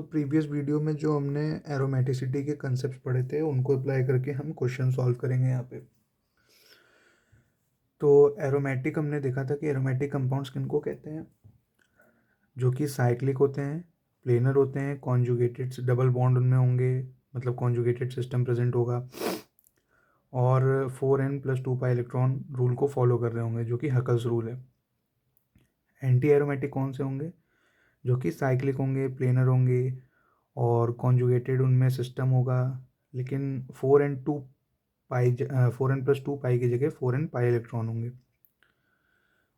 तो previous video में जो हमने एरोमेटिसिटी के कंसेप्ट पढ़े थे उनको अप्लाई करके हम क्वेश्चन सॉल्व करेंगे यहाँ पे। तो एरोमेटिक हमने देखा था कि एरोमेटिक कंपाउंड्स किनको कहते हैं, जो कि साइक्लिक होते हैं, प्लेनर होते हैं, कॉन्जुगेटेड डबल बॉन्ड उनमें होंगे, मतलब कॉन्जुगेटेड सिस्टम प्रेजेंट होगा, और 4n+2 पाई इलेक्ट्रॉन रूल को फॉलो कर रहे होंगे जो कि हकल्स रूल है। एंटी एरोमेटिक कौन से होंगे, जो कि साइक्लिक होंगे, प्लेनर होंगे और कॉन्जुगेटेड उनमें सिस्टम होगा, लेकिन 4n+2 पाई की जगह 4n पाई इलेक्ट्रॉन होंगे।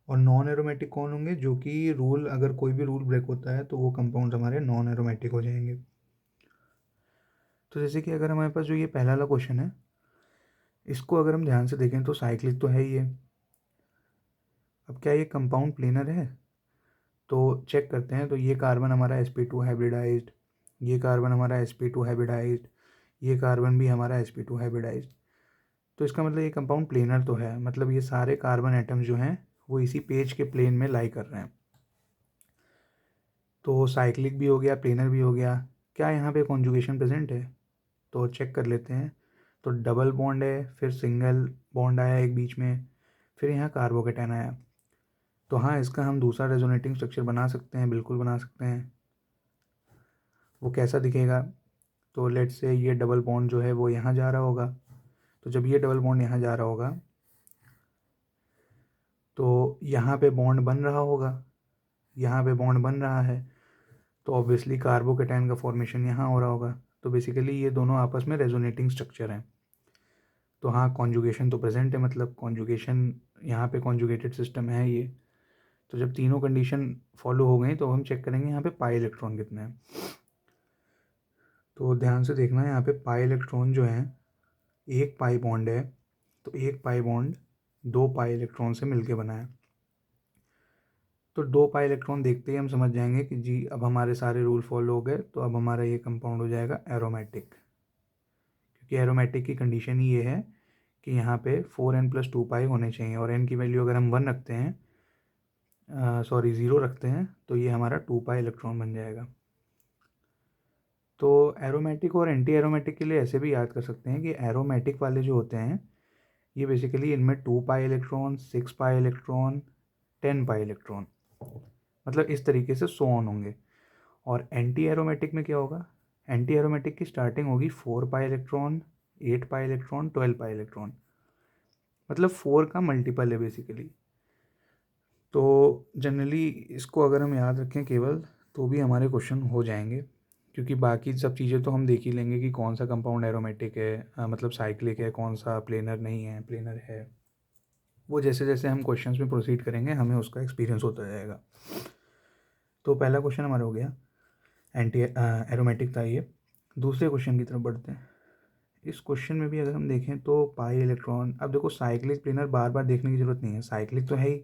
और नॉन एरोमेटिक कौन होंगे, जो कि रूल अगर कोई भी रूल ब्रेक होता है तो वो कंपाउंड हमारे नॉन एरोमेटिक हो जाएंगे। तो जैसे कि अगर हमारे पास जो ये पहला वाला क्वेश्चन है, इसको अगर हम ध्यान से देखें तो साइक्लिक तो है ही है। अब क्या ये कंपाउंड प्लेनर है, तो चेक करते हैं। तो ये कार्बन हमारा sp2 हाइब्रिडाइज्ड, ये कार्बन हमारा sp2 हाइब्रिडाइज्ड, ये कार्बन भी हमारा sp2 हाइब्रिडाइज्ड। तो इसका मतलब ये कंपाउंड प्लेनर तो है, मतलब ये सारे कार्बन एटम जो हैं वो इसी पेज के प्लेन में लाई कर रहे हैं। तो साइक्लिक भी हो गया, प्लेनर भी हो गया। क्या यहाँ पे कॉन्जुगेशन प्रेजेंट है, तो चेक कर लेते हैं। तो डबल बॉन्ड है, फिर सिंगल बॉन्ड आया एक बीच में, फिर यहाँ कार्बोकेटाइन आया। तो हाँ, इसका हम दूसरा रेजोनेटिंग स्ट्रक्चर बना सकते हैं, बिल्कुल बना सकते हैं। वो कैसा दिखेगा, तो लेट्स से ये डबल बॉन्ड जो है वो यहाँ जा रहा होगा। तो जब ये डबल बॉन्ड यहाँ जा रहा होगा तो यहाँ पे बॉन्ड बन रहा होगा, यहाँ पे बॉन्ड बन रहा है, तो ऑब्वियसली कार्बोकेटाइन का फॉर्मेशन यहाँ हो रहा होगा। तो बेसिकली ये दोनों आपस में रेजोनेटिंग स्ट्रक्चर हैं। तो हाँ, कॉन्जुगेशन तो प्रेजेंट है, मतलब कॉन्जुगेशन यहाँ पे कॉन्जुगेटेड सिस्टम है ये। तो जब तीनों कंडीशन फॉलो हो गई तो हम चेक करेंगे यहाँ पे पाई इलेक्ट्रॉन कितने हैं। तो ध्यान से देखना है, यहाँ पे पाई इलेक्ट्रॉन जो है, एक पाई बॉन्ड है, तो एक पाई बॉन्ड 2 पाई इलेक्ट्रॉन से मिलके बना है। तो 2 पाई इलेक्ट्रॉन देखते ही हम समझ जाएंगे कि जी अब हमारे सारे रूल फॉलो हो गए, तो अब हमारा ये कंपाउंड हो जाएगा एरोमेटिक। क्योंकि एरोमेटिक की कंडीशन ही ये है कि यहाँ पे 4n+2 पाई होने चाहिए, और n की वैल्यू अगर हम 1 रखते हैं, 0 रखते हैं, तो ये हमारा 2 पाई इलेक्ट्रॉन बन जाएगा। तो एरोमेटिक और एंटी एरोमेटिक के लिए ऐसे भी याद कर सकते हैं कि एरोमेटिक वाले जो होते हैं ये बेसिकली इनमें 2 pi electron, 6 pi electron, 10 pi electron, मतलब इस तरीके से 100 ऑन होंगे। और एंटी एरोमेटिक में क्या होगा, एंटी एरोमेटिक की स्टार्टिंग होगी 4 pi electron, 8 pi electron, 12 pi electron, मतलब 4 का मल्टीपल है बेसिकली। तो जनरली इसको अगर हम याद रखें केवल, तो भी हमारे क्वेश्चन हो जाएंगे, क्योंकि बाकी सब चीज़ें तो हम देख ही लेंगे कि कौन सा कंपाउंड एरोमेटिक है, मतलब साइक्लिक है, कौन सा प्लेनर नहीं है, प्लेनर है। वो जैसे जैसे हम क्वेश्चंस में प्रोसीड करेंगे हमें उसका एक्सपीरियंस होता जाएगा। तो पहला क्वेश्चन हमारा हो गया, एंटी एरोमेटिक था ये। दूसरे क्वेश्चन की तरफ बढ़ते हैं। इस क्वेश्चन में भी अगर हम देखें तो पाई इलेक्ट्रॉन, अब देखो साइक्लिक प्लेनर बार बार देखने की जरूरत नहीं है, साइक्लिक तो है ही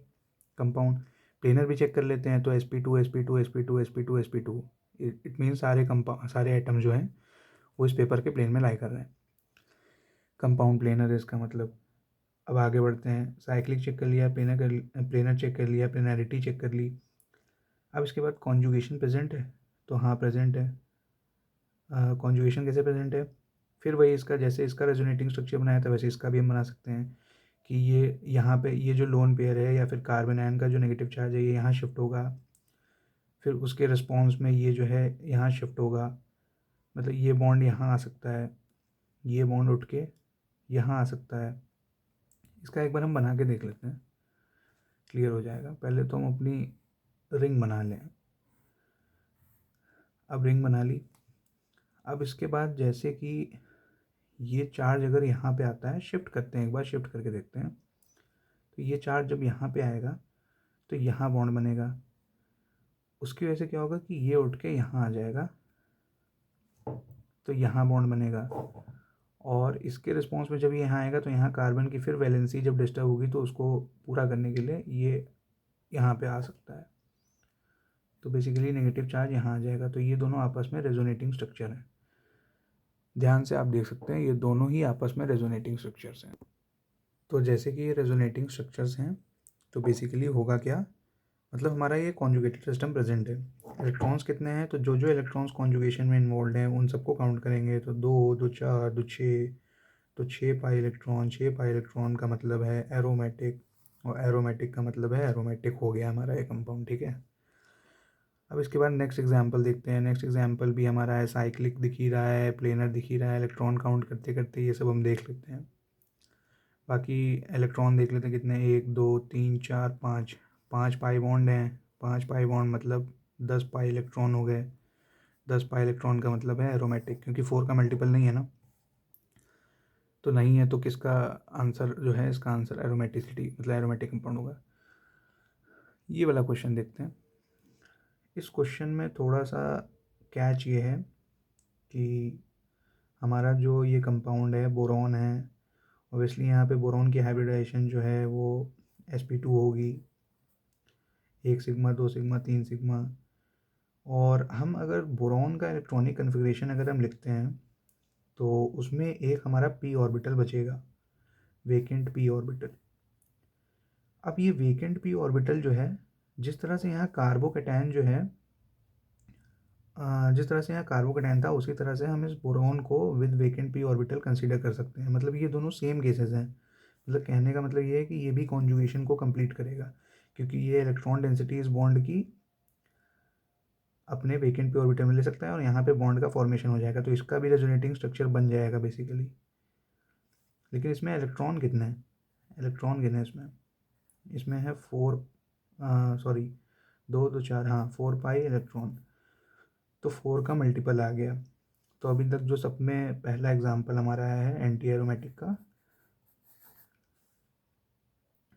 कंपाउंड। प्लेनर भी चेक कर लेते हैं, तो sp2 sp2 sp2 sp2 sp2, it mean सारे एटम जो हैं वो इस पेपर के प्लेन में लाई कर रहे हैं। कंपाउंड प्लेनर है इसका मतलब। अब आगे बढ़ते हैं, साइक्लिक चेक कर लिया, प्लेनर चेक कर लिया, प्लेनरिटी चेक कर ली। अब इसके बाद कॉन्जुगेशन प्रेजेंट है, तो हाँ प्रेजेंट है। कॉन्जुगेशन कैसे प्रेजेंट है, फिर वही इसका, जैसे इसका रेजोनेटिंग स्ट्रक्चर बनाया था वैसे इसका भी हम बना सकते हैं कि ये यहाँ पे ये जो लोन पेयर है या फिर कार्बन आयन का जो नेगेटिव चार्ज है ये यहाँ शिफ्ट होगा, फिर उसके रिस्पॉन्स में ये जो है यहाँ शिफ्ट होगा, मतलब ये बॉन्ड यहाँ आ सकता है, ये बॉन्ड उठ के यहाँ आ सकता है। इसका एक बार हम बना के देख लेते हैं, क्लियर हो जाएगा। पहले तो हम अपनी रिंग बना लें। अब रिंग बना ली। अब इसके बाद जैसे कि ये चार्ज अगर यहाँ पे आता है, शिफ्ट करते हैं, एक बार शिफ्ट करके देखते हैं। तो ये चार्ज जब यहाँ पे आएगा तो यहाँ बॉन्ड बनेगा, उसकी वजह से क्या होगा कि ये उठ के यहाँ आ जाएगा, तो यहाँ बॉन्ड बनेगा। और इसके रिस्पॉन्स में जब ये यहाँ आएगा तो यहाँ कार्बन की फिर वैलेंसी जब डिस्टर्ब होगी तो उसको पूरा करने के लिए ये यहाँ पे आ सकता है, तो बेसिकली नेगेटिव चार्ज यहाँ आ जाएगा। तो ये दोनों आपस में रेजोनेटिंग स्ट्रक्चर हैं। ध्यान से आप देख सकते हैं ये दोनों ही आपस में रेजोनेटिंग स्ट्रक्चर्स हैं। तो जैसे कि ये रेजोनेटिंग स्ट्रक्चर्स हैं, तो बेसिकली होगा क्या, मतलब हमारा ये कॉन्जुगेटेड सिस्टम प्रेजेंट है। इलेक्ट्रॉन्स कितने हैं, तो जो जो इलेक्ट्रॉन्स कॉन्जुगेशन में इन्वॉल्व हैं उन सबको काउंट करेंगे, तो 2, 2 4, 2 6, तो 6 पाई इलेक्ट्रॉन, 6 पाई इलेक्ट्रॉन का मतलब है एरोमेटिक, और एरोमेटिक का मतलब है एरोमेटिक हो गया हमारा ये कंपाउंड, ठीक है। अब इसके बाद नेक्स्ट एग्जांपल देखते हैं। नेक्स्ट एग्जांपल भी हमारा है, साइक्लिक दिख ही रहा है, प्लेनर दिख ही रहा है, इलेक्ट्रॉन काउंट करते करते ये सब हम देख लेते हैं। बाकी इलेक्ट्रॉन देख लेते हैं कितने, 1 2 3 4 5, 5 पाई बॉन्ड हैं। 5 पाई बॉन्ड मतलब 10 पाई इलेक्ट्रॉन हो गए। 10 पाई इलेक्ट्रॉन का मतलब है एरोमेटिक, क्योंकि 4 का मल्टीपल नहीं है ना, तो नहीं है, तो किसका आंसर जो है, इसका आंसर एरोमेटिसिटी मतलब एरोमेटिक कंपाउंड होगा। ये वाला क्वेश्चन देखते हैं। इस क्वेश्चन में थोड़ा सा कैच ये है कि हमारा जो ये कंपाउंड है बोरॉन है, ऑब्वियसली यहाँ पे बोरॉन की हाइब्रिडाइजेशन जो है वो sp2 होगी, 1 सिग्मा 2 सिग्मा 3 सिग्मा। और हम अगर बोरॉन का इलेक्ट्रॉनिक कन्फिग्रेशन अगर हम लिखते हैं तो उसमें एक हमारा p ऑर्बिटल बचेगा, वेकेंट p ऑर्बिटल। अब ये वेकेंट p ऑर्बिटल जो है, जिस तरह से यहाँ कार्बोकैटायन जो है, जिस तरह से यहाँ कार्बोकैटायन था उसी तरह से हम इस बोरॉन को with vacant p orbital consider कर सकते हैं। मतलब ये दोनों सेम केसेस हैं। मतलब कहने का मतलब ये है कि ये भी कॉन्जुगेशन को कंप्लीट करेगा, क्योंकि ये इलेक्ट्रॉन डेंसिटी इस बॉन्ड की अपने वेकेंट p ऑर्बिटल में ले सकता है और यहाँ पे बॉन्ड का फॉर्मेशन हो जाएगा, तो इसका भी रेजोनेटिंग स्ट्रक्चर बन जाएगा बेसिकली। लेकिन इसमें इलेक्ट्रॉन कितने हैं, इलेक्ट्रॉन कितने हैं इसमें, इसमें है 4, सॉरी 2 2 4, हाँ 4 पाई इलेक्ट्रॉन, तो 4 का मल्टीपल आ गया। तो अभी तक जो सब में पहला एग्जांपल हमारा है एंटी एरोमेटिक का,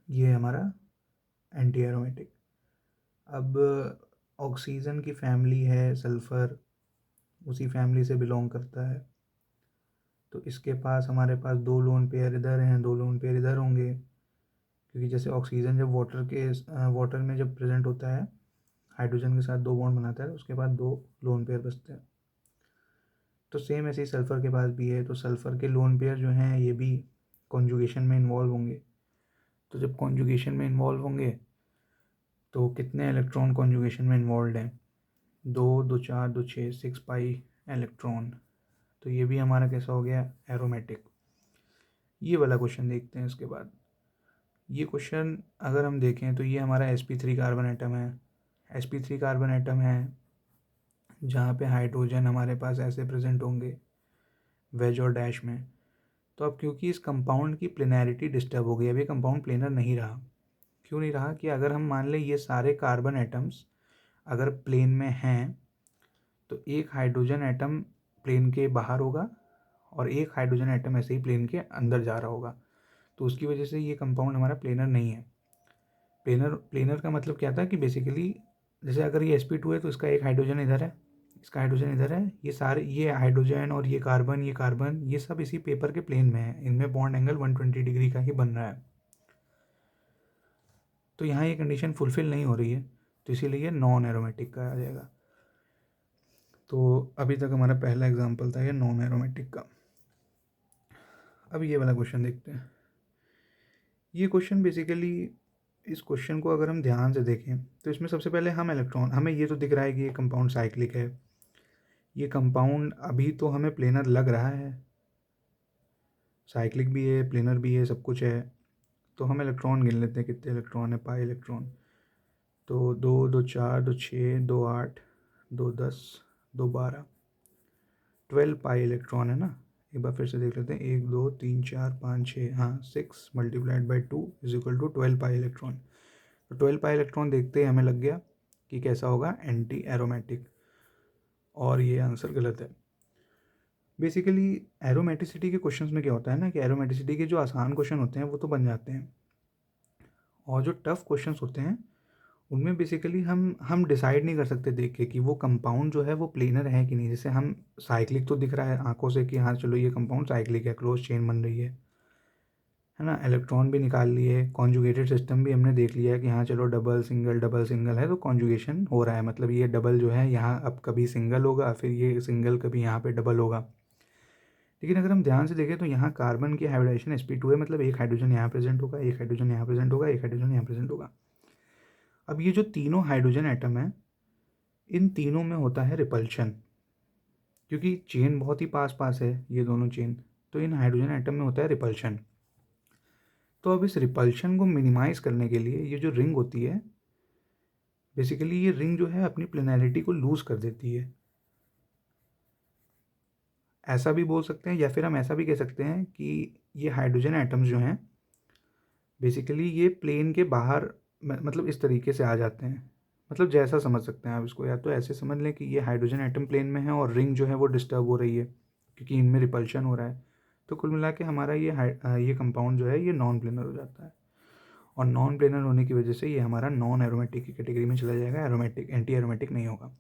ये है हमारा एंटी एरोमेटिक। अब ऑक्सीजन की फैमिली है सल्फ़र, उसी फैमिली से बिलोंग करता है, तो इसके पास हमारे पास 2 लोन पेयर इधर हैं, 2 लोन पेयर इधर होंगे, क्योंकि जैसे ऑक्सीजन जब वाटर में जब प्रेजेंट होता है हाइड्रोजन के साथ 2 बॉन्ड बनाता है, उसके बाद 2 लोन पेयर बचते हैं। तो सेम ऐसे ही सल्फ़र के पास भी है, तो सल्फ़र के लोन पेयर जो हैं ये भी कॉन्जुगेशन में इन्वॉल्व होंगे। तो जब कॉन्जुगेशन में इन्वॉल्व होंगे तो कितने इलेक्ट्रॉन कॉन्जुगेशन में इन्वॉल्व हैं, 2 2 4 2 6, 6 पाई इलेक्ट्रॉन। तो ये भी हमारा कैसा हो गया, एरोमेटिक। ये वाला क्वेश्चन देखते हैं इसके बाद। ये क्वेश्चन अगर हम देखें तो ये हमारा sp3 कार्बन एटम है, sp3 कार्बन एटम है जहाँ पे हाइड्रोजन हमारे पास ऐसे प्रेजेंट होंगे वेज और डैश में। तो अब क्योंकि इस कंपाउंड की प्लेनैरिटी डिस्टर्ब हो गई, अभी कंपाउंड प्लेनर नहीं रहा। क्यों नहीं रहा, कि अगर हम मान लें ये सारे कार्बन एटम्स अगर प्लेन में हैं तो एक हाइड्रोजन एटम प्लेन के बाहर होगा और एक हाइड्रोजन एटम ऐसे ही प्लेन के अंदर जा रहा होगा, तो उसकी वजह से ये कंपाउंड हमारा प्लेनर नहीं है। प्लेनर का मतलब क्या था कि बेसिकली जैसे अगर ये sp2 है तो इसका एक हाइड्रोजन इधर है, इसका हाइड्रोजन इधर है, ये सारे ये हाइड्रोजन और ये कार्बन ये सब इसी पेपर के प्लेन में है, इनमें बॉन्ड एंगल 120 डिग्री का ही बन रहा है। तो यहाँ ये कंडीशन फुलफिल नहीं हो रही है, तो इसीलिए नॉन एरोमेटिक का आ जाएगा। तो अभी तक हमारा पहला एग्जाम्पल था ये नॉन एरोमेटिक का। अब ये वाला क्वेश्चन देखते हैं। ये क्वेश्चन बेसिकली, इस क्वेश्चन को अगर हम ध्यान से देखें तो इसमें सबसे पहले हम इलेक्ट्रॉन, हमें ये तो दिख रहा है कि ये कंपाउंड साइक्लिक है, ये कंपाउंड अभी तो हमें प्लेनर लग रहा है, साइक्लिक भी है प्लेनर भी है सब कुछ है। तो हम इलेक्ट्रॉन गिन लेते हैं कितने इलेक्ट्रॉन है, पाई इलेक्ट्रॉन। तो 2 2 4 2 6 2 8 2 10 2 12, 12 पाई इलेक्ट्रॉन है ना। एक बार फिर से देख लेते हैं, 1 2 3 4 5 6, हाँ 6 multiplied by 2 is equal to 12 pi electron. तो 12 पाई इलेक्ट्रॉन देखते ही हमें लग गया कि कैसा होगा, एंटी एरोमेटिक, और ये आंसर गलत है। बेसिकली एरोमेटिसिटी के क्वेश्चंस में क्या होता है ना, कि एरोमेटिसिटी के जो आसान क्वेश्चन होते हैं वो तो बन जाते हैं, और जो टफ़ क्वेश्चंस होते हैं उनमें बेसिकली हम डिसाइड नहीं कर सकते देख के कि वो कंपाउंड जो है वो प्लेनर है कि नहीं। जैसे हम साइक्लिक तो दिख रहा है आंखों से कि हाँ चलो ये कंपाउंड साइक्लिक है, क्लोज चेन बन रही है ना, इलेक्ट्रॉन भी निकाल लिए, कॉन्जुगेटेड सिस्टम भी हमने देख लिया कि हाँ चलो डबल सिंगल है, तो कॉन्जुगेशन हो रहा है, मतलब ये डबल जो है यहाँ अब कभी सिंगल होगा, फिर ये सिंगल कभी यहाँ पे डबल होगा। लेकिन अगर हम ध्यान से देखें तो यहाँ कार्बन की हाइब्रिडाइजेशन sp2 है, मतलब एक हाइड्रोजन यहाँ प्रेजेंट होगा, एक हाइड्रोजन यहाँ प्रेजेंट होगा, एक हाइड्रोजन यहाँ प्रेजेंट होगा। अब ये जो तीनों हाइड्रोजन एटम है इन तीनों में होता है रिपल्शन, क्योंकि चेन बहुत ही पास पास है ये दोनों चेन, तो इन हाइड्रोजन एटम में होता है रिपल्शन। तो अब इस रिपल्शन को मिनिमाइज करने के लिए ये जो रिंग होती है, बेसिकली ये रिंग जो है अपनी प्लेनैरिटी को लूज कर देती है, ऐसा भी बोल सकते हैं, या फिर हम ऐसा भी कह सकते हैं कि ये हाइड्रोजन एटम्स जो हैं बेसिकली ये प्लेन के बाहर मतलब इस तरीके से आ जाते हैं, मतलब जैसा समझ सकते हैं आप इसको, या तो ऐसे समझ लें कि ये हाइड्रोजन एटम प्लेन में है और रिंग जो है वो डिस्टर्ब हो रही है क्योंकि इनमें रिपल्शन हो रहा है। तो कुल मिला के हमारा ये कंपाउंड जो है ये नॉन प्लेनर हो जाता है, और नॉन प्लेनर होने की वजह से ये हमारा नॉन एरोमेटिक की कैटेगरी में चला जाएगा, एरोमेटिक एंटी एरोमेटिक नहीं होगा।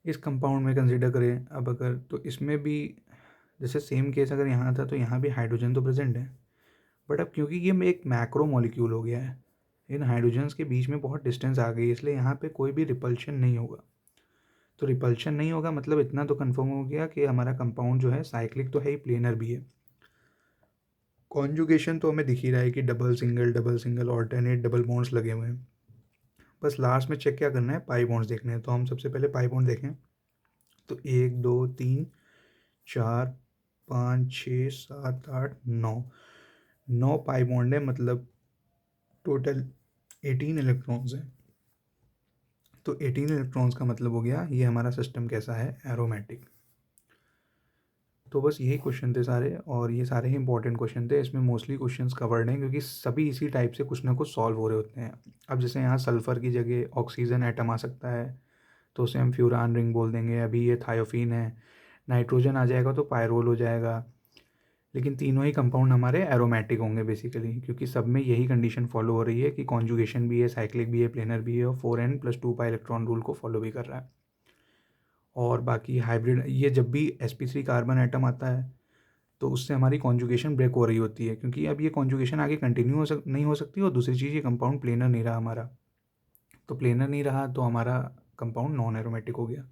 इस कंपाउंड में कंसिडर करें अब अगर, तो इसमें भी जैसे सेम केस अगर यहाँ था तो यहाँ भी हाइड्रोजन तो प्रेजेंट है, बट अब क्योंकि ये एक मैक्रो मॉलिक्यूल हो गया है, इन हाइड्रोजन्स के बीच में बहुत डिस्टेंस आ गई, इसलिए यहाँ पे कोई भी रिपल्शन नहीं होगा। तो रिपल्शन नहीं होगा मतलब इतना तो कंफर्म हो गया कि हमारा कंपाउंड जो है साइक्लिक तो है ही, प्लेनर भी है। कॉन्जुगेशन तो हमें दिख ही रहा है कि double single alternate double bonds लगे हुए हैं। बस लास्ट में चेक क्या करना है, पाई बॉन्ड्स देखने हैं। तो हम सबसे पहले पाई बॉन्ड देखें, तो 1 2 3 4 5 6 7 8 9, 9 पाई बॉन्ड है, मतलब टोटल 18 इलेक्ट्रॉन्स हैं। तो 18 इलेक्ट्रॉन्स का मतलब हो गया ये हमारा सिस्टम कैसा है, एरोमेटिक। तो बस यही क्वेश्चन थे सारे, और ये सारे ही इंपॉर्टेंट क्वेश्चन थे, इसमें मोस्टली क्वेश्चंस कवर्ड हैं क्योंकि सभी इसी टाइप से कुछ ना कुछ सॉल्व हो रहे होते हैं। अब जैसे यहाँ सल्फ़र की जगह ऑक्सीजन एटम आ सकता है तो उसे हम फ्यूरान रिंग बोल देंगे, अभी ये थायोफीन है। नाइट्रोजन आ जाएगा तो पायरोल हो जाएगा। लेकिन तीनों ही कंपाउंड हमारे एरोमेटिक होंगे बेसिकली, क्योंकि सब में यही कंडीशन फॉलो हो रही है कि कॉन्जुगेशन भी है, साइक्लिक भी है, प्लेनर भी है, और 4n+2 पाई इलेक्ट्रॉन रूल को फॉलो भी कर रहा है। और बाकी हाइब्रिड, ये जब भी sp3 कार्बन एटम आता है तो उससे हमारी कॉन्जुगेशन ब्रेक हो रही होती है, क्योंकि अब ये कॉन्जुगेशन आगे कंटिन्यू नहीं हो सकती, और दूसरी चीज़ ये कंपाउंड प्लेनर नहीं रहा हमारा। तो प्लेनर नहीं रहा तो हमारा कंपाउंड नॉन एरोमेटिक हो गया।